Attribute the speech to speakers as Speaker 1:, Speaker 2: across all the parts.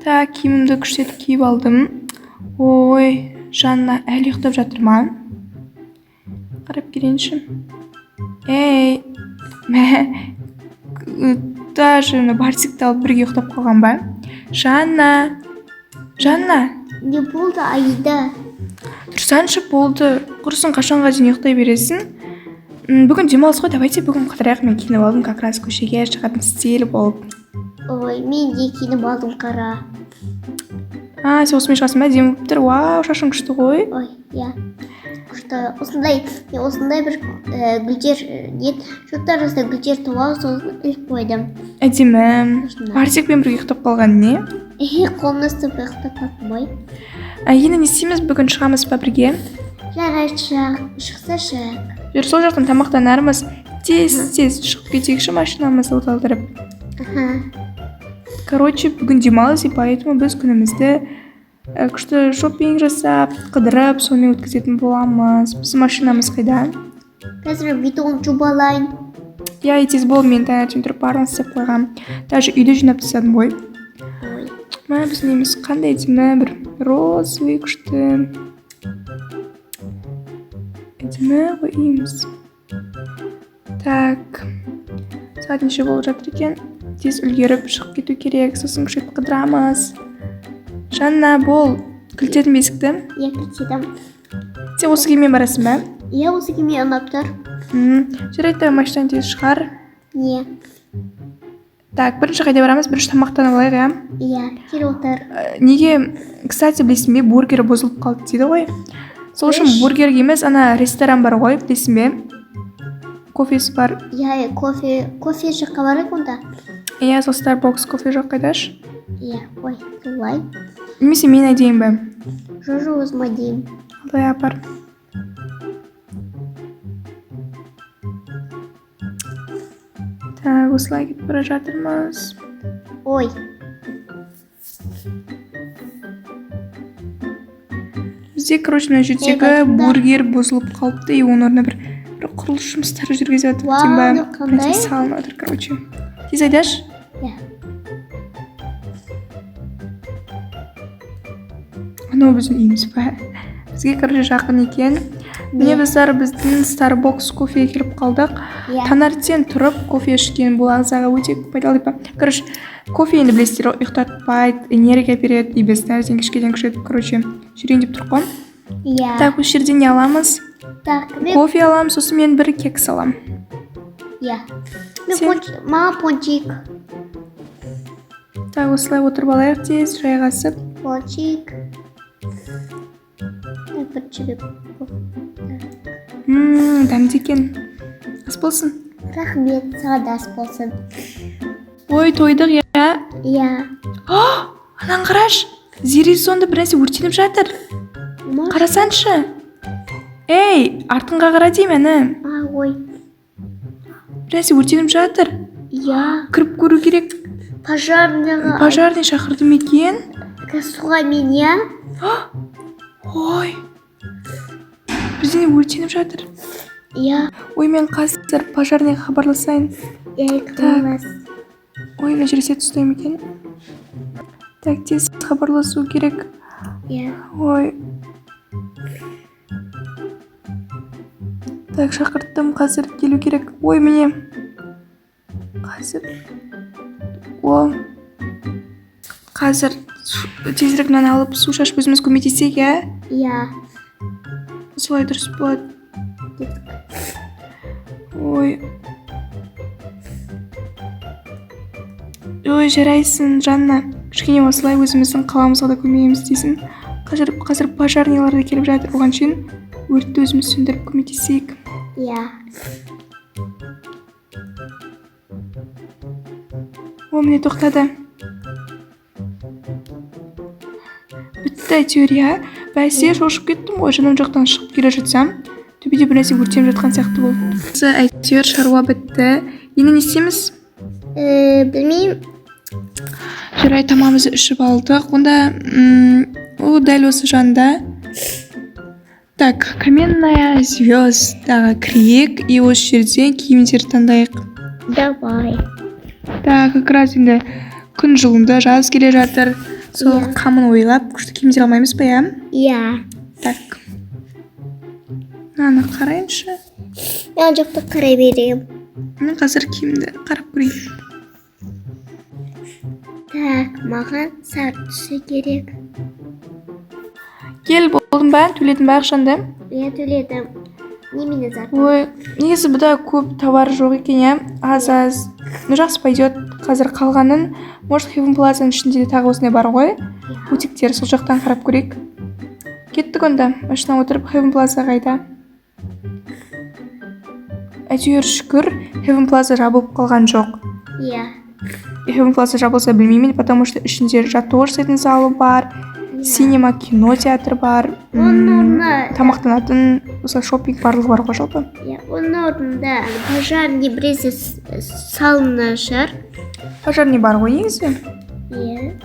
Speaker 1: Так, киімімді күштетіп киіп алдым. Ой, Жанна әлі ұйықтап жатыр ма? Қарап келейінші. Ей, даже Барсикті алып бірге ұйықтап қалған ба? Жанна!
Speaker 2: Не болды, Аида?
Speaker 1: Тұрсаншы, болды. Құрысын қашанға дейін ұйықтай бересің? Бүгін демалыс қой, давайте бүгін қыдырайық. Мен киініп алдым, как раз көшеге шығатын стиль болып.
Speaker 2: Ой, мен де киініп алдым, қара.
Speaker 1: Сен осымен шығасың ба? Деміп тұр. Вау, шашың күшті ғой.
Speaker 2: Ой, иә. Күшті. Осындай бір гүлдер, шоттар арасында гүлдер туып, сосын іліп қойдым.
Speaker 1: Әдемі. Барсикпен бірге ұйықтап қалған не?
Speaker 2: Қолымды ұстап ұйықтап қалдым ғой.
Speaker 1: Енді не істейміз, бүгін шығамыз ба бірге?
Speaker 2: Жарайды, шықса шық.
Speaker 1: Жүр, сол жақтан тамақтанармыз. Тез шығып кетейікші машинамызды оталдырып. Короче, бүгін демалыс, и поэтому біз күнімізді күшті шоппинг жасап, қыдырып, сонымен өткізетін боламыз. Біз машинамыз қайда?
Speaker 2: Қазір бетон жобалайын.
Speaker 1: Я тез бол, мен таңертең тұрып барлығын істеп қойғам. Даже үйді жинап тастадым ғой. Біз неміз қандай әдемі, бір розовый күшті. Әдемі ғой үйіміз. Так, сағат неше болып жатыр екен? Тез үлгеріп шығып кету керек, сосын күшет қыдырамыз. Жанна, бол, кілтедің бесікті?
Speaker 2: Иә, кілтедім.
Speaker 1: Сен осы киіммен барасың ба?
Speaker 2: Иә, осы киіммен ұнап тұр.
Speaker 1: Жарайды, машинадан тез шығар.
Speaker 2: Иә.
Speaker 1: Так, бірінші қайда барамыз? Бірінші тамақтанып алайық, иә?
Speaker 2: Иә, кел отыр.
Speaker 1: Неге, кстати, білесің бе, бургері бұзылып қалды дейді ғой. Сол үшін бургерге емес, ана ресторан бар ғой, білесің бе? Кофесі бар.
Speaker 2: Иә, кофе жаққа барайық онда.
Speaker 1: Иә, сол Starbucks кофе жоқ қайдаш?
Speaker 2: Иә, ой, солай.
Speaker 1: Немесе мен әдейін бе?
Speaker 2: Жо, өзім әдейін.
Speaker 1: Алдай апар. Так, осылай кетіп бара жатырмыз.
Speaker 2: Ой.
Speaker 1: Бізде, короче, мына жердегі бургер бұзылып қалыпты, и оның орнына бір құрылыс жұмыстары жүргізіп жатыр.
Speaker 2: Вау, қандай?
Speaker 1: Салынып жатыр, короче. Тез айдаш?
Speaker 2: Иә.
Speaker 1: Анау біздің үйіміз ба? Бізге, короче, жақын екен. Міне біздер біздің Starbucks кофеге келіп қалдық. Таңертең тұрып кофе ішкен бұл ағзаға өте пайдалы ба. Короче, кофе енді білесіздер, ұйықтатпайды, энергия береді, и біз таңертең кешкеден күшетіп, короче, жүрейін деп тұрып қой.
Speaker 2: Иә.
Speaker 1: Так, осы жерден не аламыз?
Speaker 2: Так,
Speaker 1: Кофе аламын, сосын мен бір кекс аламын.
Speaker 2: Иә. Маған пончик.
Speaker 1: Так, осылай отырып алайық тез, жайғасып.
Speaker 2: Пончик. Бір жібек.
Speaker 1: Дәмді екен. Ас болсын.
Speaker 2: Рахмет, саған да ас болсын.
Speaker 1: Ой, тойдық, иә?
Speaker 2: Иә.
Speaker 1: Анан қараш, зири сонда бір нәрсе өртеніп жатыр. Қарасаншы. Ей, артынға қара деймін, әні.
Speaker 2: Ой.
Speaker 1: Бір нәрсе өртеніп жатыр.
Speaker 2: Иә.
Speaker 1: Кіріп көру керек. Пожарный шақырдым екен.
Speaker 2: Суға мен, иә?
Speaker 1: Ой. Бізден өртеніп жатыр.
Speaker 2: Иә.
Speaker 1: Ой, мен қазір пожарныйға хабарласайын.
Speaker 2: Иә, қылмас.
Speaker 1: Ой, мына жерде ұстаймын екен. Так, тез хабарласу керек.
Speaker 2: Иә.
Speaker 1: Ой. Так, шақырттым, қазір келу керек. Ой, міне. Қазір. Қазір тезірек мынаны алып су шашып өзіміз көмектесек, иә?
Speaker 2: Иә.
Speaker 1: Солай дұрыс болады. Ой, жарайсың, Жанна. Кішкене осылай өзіміздің қаламызға да көмегіміз дейсің. Қазір пожарныйлар да келіп жатыр. Оған шейін өртті өзіміз сөндіріп көмектесейік.
Speaker 2: Иә.
Speaker 1: Міне тоқтады. Бітті әйтеуір, иә? Бәсе, шошып кеттім ғой, жаным жақтан шығып келе жатсам, төбеде бір нәрсе өртеніп жатқан сияқты болды. Әйтеуір шаруа бітті. Енді не істейміз?
Speaker 2: Білмеймін.
Speaker 1: Жарай, тамамызды ішіп алдық. Онда дәл осы жанда. Так, каменная звездаға кірейік, и осы жерден киімдерді таңдайық.
Speaker 2: Давай.
Speaker 1: Так, как раз енді күн жылынды, жаз келе жатыр. сол қамын ойлап күшті киімдер алмаймыз ба, иә?
Speaker 2: иә.
Speaker 1: Так. Мынаны қарайыншы.
Speaker 2: Мен жақта қарай беремін.
Speaker 1: Мен қазір киімді қарап көрейін.
Speaker 2: Так, маған сары түсі керек.
Speaker 1: Кел, болдың ба? Төледің ба ақшанды?
Speaker 2: Мен төледім. Немене зат?
Speaker 1: Ой, негізі бұда көп товар жоқ екен, иә? Аз. Ну, жақсы пойдет. Қазір қалғанын, может, Heaven Plazaның ішінде де тағы осындай бар ғой. Бутиктер, сол жақтан қарап көрейік. Кеттік онда. Машина отырып, Heaven Plaza қайда? Әйтеуір шүкір, Heaven Plaza жабылып қалған жоқ.
Speaker 2: Иә.
Speaker 1: Heaven Plaza жабылса білмеймін, потому что ішінде жаттығу жасайтын залы бар, синема, кино театр бар, тамақтанатын, осылай шоппинг барлығы бар ғой жалпы.
Speaker 2: Иә, оның орнында пожарный біресе салына шығар.
Speaker 1: Пожарный бар ғой негізі.
Speaker 2: Иә.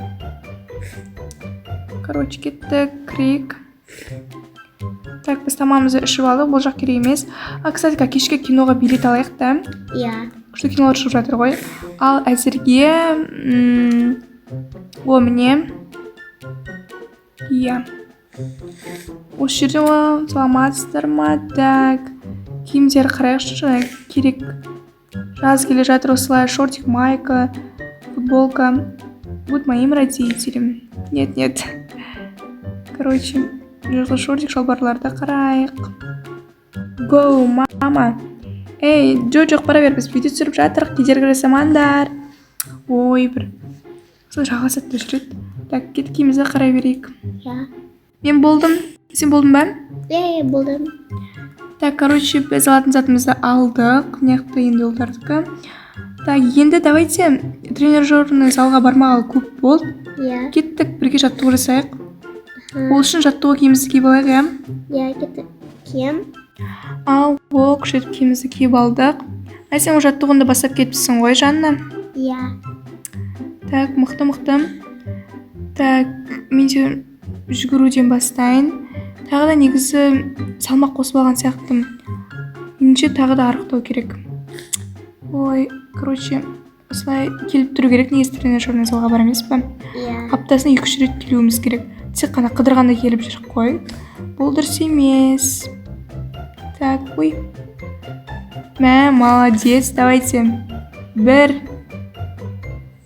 Speaker 1: Короче, кеттік, кірейік. Так, біз тамамызды ішіп алдық, бұл жақ керек емес. Кстати, кешке киноға билет алайық та.
Speaker 2: Иә.
Speaker 1: Күшті кинолар шығып жатыр ғой. Ал әзірге о міне. Иә. Осы жерде ол саламатсыздар ма? Так. Киімдер қарайықшы, жаңа керек. Жаз келе жатыр, осылай шортик, майка, футболка. Будь моим родителем. Нет. Короче, жазғы шортик шалбарларды қарайық. Гоу, мама. Эй, жоқ бара бер, біз видео түсіріп жатырық, кедергі жасамаңдар. Ой, бір. Сол жағасатты жүреді. Так, кет киімізді қарай берейік.
Speaker 2: Иә.
Speaker 1: Мен болдым. Сен болдың ба?
Speaker 2: Иә, болдым.
Speaker 1: Так, короче, біз алатын затымызды алдық. Неқті енді олдардікі. Так, енді давайте тренажерный залға бармағалы көп болды.
Speaker 2: Иә.
Speaker 1: Кеттік, бірге жаттығу жасайық. Ол үшін жаттығу киімізді киіп алайық, иә?
Speaker 2: Иә, кеттік. Кием.
Speaker 1: Ал, ол күшетіп киімізді киіп алдық. Сен ол жаттығында бастап кетіпсің ғой, Жанна?
Speaker 2: Иә.
Speaker 1: Так, мықты. Так, мен де жүгіруден бастайын. Тағы да негізі салмақ қосып алған сияқтым. Меніңше тағы да арықтау керек. Ой, короче, осылай келіп тұру керек, негізі тренажерный залға бар емес па?
Speaker 2: Иә.
Speaker 1: Аптасына 2-3 рет келуіміз керек. Тек қана қыдырғанда келіп жүр қой. Бұл дұрыс емес. Так, ой. Мә, молодец, давайте. 1,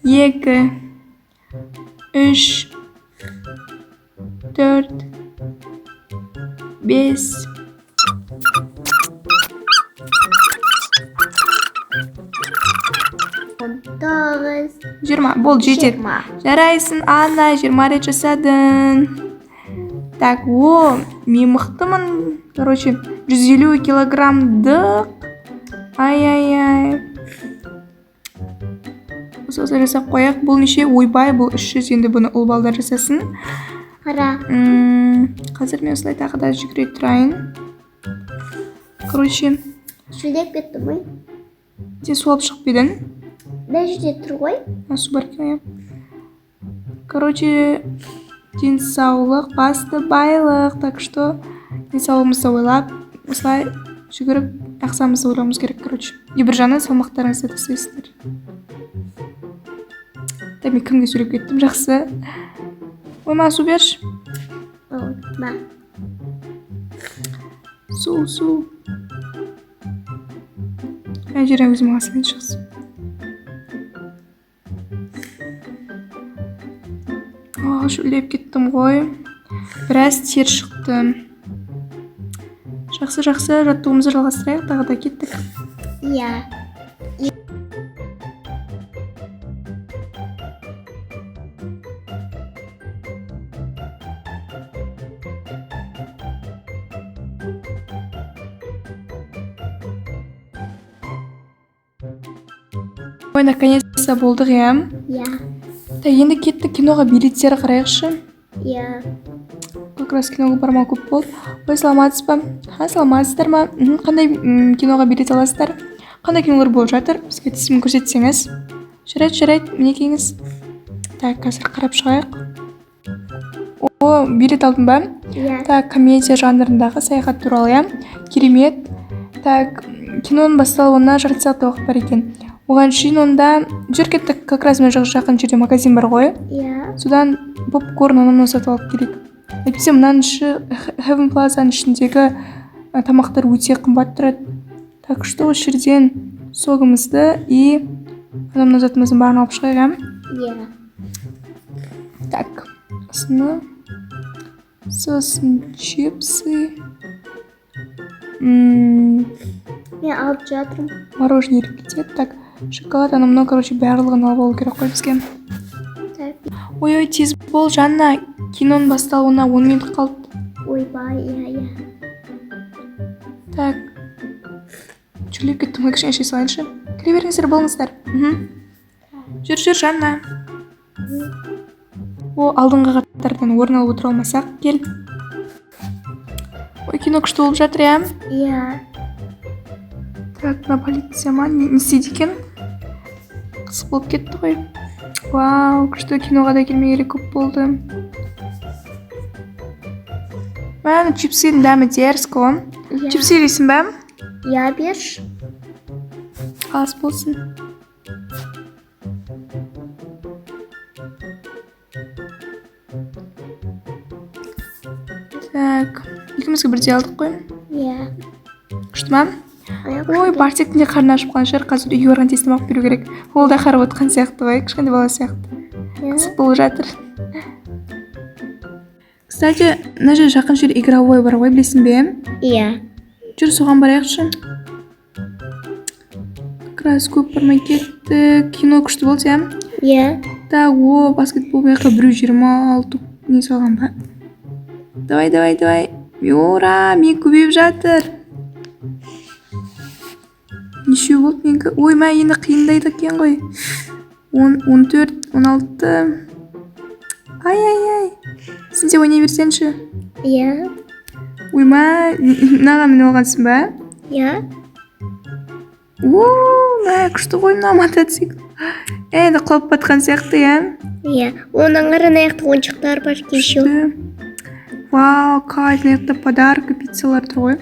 Speaker 1: 2, 3, 4, 5.
Speaker 2: Тоғыз.
Speaker 1: 20. Бол, жетеді. Жарайсың, Анна, 20 рет жасадың. Так, мен мықтымын. Короче, 150 килограммдық. Ай. Осылай жасап қояқ. Бұл неше? Ойбай, бұл 300, енді бұны ұл балдар жасасын.
Speaker 2: Қара.
Speaker 1: Қазір мен осылай тағы да жүгіре тұрайын. Короче,
Speaker 2: Жүдеп кетті ғой.
Speaker 1: сен су алып шығып бедің.
Speaker 2: Дәжде тұр ғой.
Speaker 1: Су бар екен, короче, денсаулық басты байлық. Так что денсаулығымызды ойлап, осылай жүгіріп, ақсамызды ойлауымыз керек, короче. Бір жағынан салмақтарыңызды тастайсыздар. Мен кімге сөйлеп кеттім, жақсы. Ой, маған су берші.
Speaker 2: Ба.
Speaker 1: Су. Жері өзім аласымен шығыз. Шөлеп кеттім ғой. Біраз тер шықты. Жақсы, жаттығымызды жалғастырайық, тағы да кеттік.
Speaker 2: Иә.
Speaker 1: Ой, наконец-то болдық, иә?
Speaker 2: Иә.
Speaker 1: Енді кеттік киноға билеттер қарайықшы.
Speaker 2: Иә.
Speaker 1: Как раз киноға бармау көп болды. Ой, саламатсыз ба? Саламатсыздар ма? Қандай киноға билет аласыздар? Қандай кинолар болып жатыр? Бізге тізімін көрсетсеңіз. Жарайды, мінекейіңіз. Так, қазір қарап шығайық. Билет алдым ба?
Speaker 2: Иә.
Speaker 1: Так, комедия жанрындағы саяхат туралы, иә? Керемет. Так, киноның басталуына жарты сағаттай уақыт бар екен. Оған шейін онда жүркеттік как раз мен жақын жерде магазин бар ғой.
Speaker 2: иә
Speaker 1: Содан попкорн ананы сатып алып келейік. Әйтпесе мынаның іші Heaven Plazaның ішіндегі тамақтар өте қымбат тұрады. Так что осы жерден согымызды и ананы затымыздың барын алып шығайық.
Speaker 2: иә
Speaker 1: Так, осыны сосын чипсы,
Speaker 2: мен алып жатырмын.
Speaker 1: мороженое еріп кетеді. Так, шоколад ана мынау короче барлығын алып алу керек қой бізге. Ой, тез бол Жанна, киноның басталуына 10 минут қалды.
Speaker 2: Ойбай, иә
Speaker 1: Так, жүрлеп кеттім ғой, кішкене шей салайыншы. Кіре беріңіздер, болыңыздар. Жүр Жанна. О, алдыңғы қатардан орын алып отыра алмасақ, кел. Ой, кино күшті болып жатыр,
Speaker 2: иә
Speaker 1: Так, на полиция ма? Не істейді екен? Қызық болып кетті ғой. Вау, күшті, киноға да келмегелі көп болды. Мәні чипсының дәмі дерзкі ғой. Чипсы елейсің бә?
Speaker 2: иә берші.
Speaker 1: Ас болсын. Так, екеумізге бірдей алдық қой.
Speaker 2: иә
Speaker 1: Күшті ма? Ой, Барсектің де қарны ашып қалған шығар, қазір үйге барған тез тамақ беру керек. Ол да қарап отқан сияқты ғой, кішкентай бала сияқты. Қызық болып жатыр. Кстати, мына жерде жақын жер игровой бар ғой, білесің бе?
Speaker 2: иә
Speaker 1: Жүр, соған барайықшы. Как раз көп бармай кетті. Кино күшті болды,
Speaker 2: иә
Speaker 1: Так, о, баскетбол маяққа біреу 26 не салған ба? Давай. Ура, мен көбейіп жатыр. Нешеу болды менгі? Ой, мә енді қиындайды екен ғой. 14, 16. Ай. Сен де ойнай берсеңші.
Speaker 2: иә
Speaker 1: Ой, мә, мынаған міне алғансың ба?
Speaker 2: иә
Speaker 1: Мә, күшті ғой мына мотоцикл. Енді құлап батқан сияқты,
Speaker 2: иә оның аяқты ойыншықтар бар кешеу.
Speaker 1: Вау, кайф, мына подарка, пиццалар тұр ғой.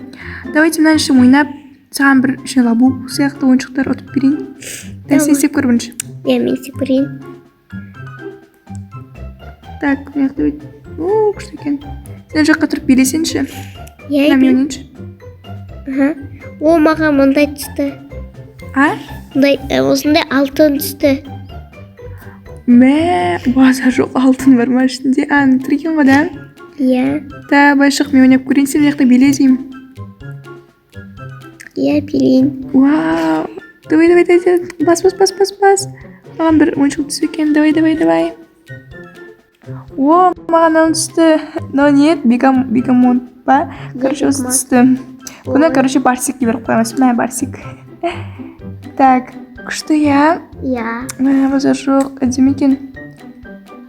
Speaker 1: Давайте мына ішім ойнап, саған бір ішіне лабубу сияқты ойыншықтар ұтып берейін. Сен істеп көр бірінші.
Speaker 2: иә мен істеп көрейін.
Speaker 1: Так, мына жақта өт. Күшті екен. Сен жаққа тұрып билесеңші.
Speaker 2: иә
Speaker 1: Мен ойнайыншы.
Speaker 2: о маған мұндай түсті. Осындай алтын түсті.
Speaker 1: Мә, базар жоқ, алтын бар ма ішінде? Тұр екен ғой да?
Speaker 2: иә
Speaker 1: Та, байшық, мен ойнап көрейін, сен жақта биле деймін.
Speaker 2: иә билейін.
Speaker 1: Вау, давай, бас. Маған бір ойыншық түсі екен, давай. О, маған мынау түсті. Мынау не? Бигамонт па? Короче, осы түсті. Бұны, короче, Барсикке беріп қоймыз. Мә, Барсик. Так, күшті,
Speaker 2: иә
Speaker 1: Мә, базар жоқ, әдемі екен.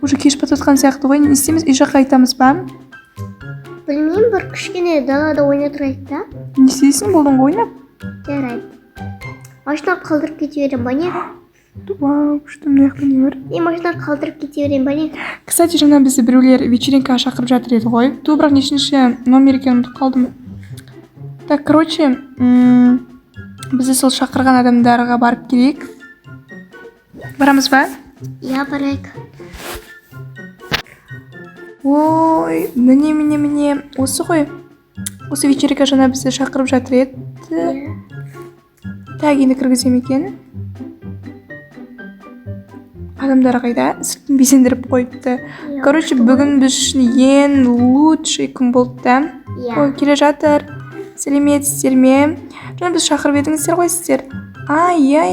Speaker 1: Уже кеш батып жатқан сияқты ғой. Не істейміз? Үй жаққа қайтамыз ба?
Speaker 2: білмеймін, бір кішкене далада ойнай тұрайық та.
Speaker 1: Не істейсің, болдың ғой ойнап?
Speaker 2: жарайды. Машина қалдырып кете берем ба не?
Speaker 1: Вау, күшті, мына жақта не бар?
Speaker 2: Машина қалдырып кете берем ба не?
Speaker 1: Кстати, жаңа бізді біреулер вечеринкаға шақырып жатыр еді ғой. Бірақ нешінші номер екенін ұмытып қалдым. Так, короче, бізді сол шақырған адамдарға барып келейік. Барамыз ба?
Speaker 2: иә барайық.
Speaker 1: Ой, міне, осы ғой. Осы вечеринка жаңа бізді шақырып жатыр еді. Так, енді кіргізем екен. Адамдар қайда? Сыртын безендіріп қойыпты. Короче, бүгін біз үшін ең лучший күн болды. Ой, келе жатыр. Сәлеметсіздер ме? Жаңа біз шақырып едіңіздер ғой сіздер. Иә,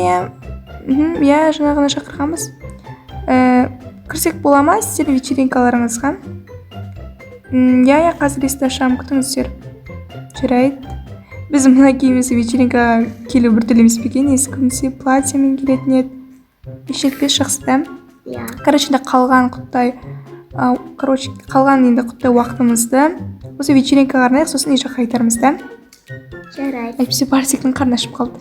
Speaker 1: жаңа ғана шақырғанбыз. Кірсек бола ма сіздер вечеринкаларыңызға? Иә, қазір есті ашам, күтіңіздер. Жарайды. Біз мына киімізді вечеринкаға келу бір төлемес бекен, ескімізде платьямен келетін еді. Ешетпес жақсы да?
Speaker 2: иә
Speaker 1: Короче, қалған енді құттай уақытымызды осы вечеринкаға арнайық, сосын үй жаққа қайтармыз да?
Speaker 2: жарайды.
Speaker 1: Әйтпесе Барсиктің қарны ашып қалды.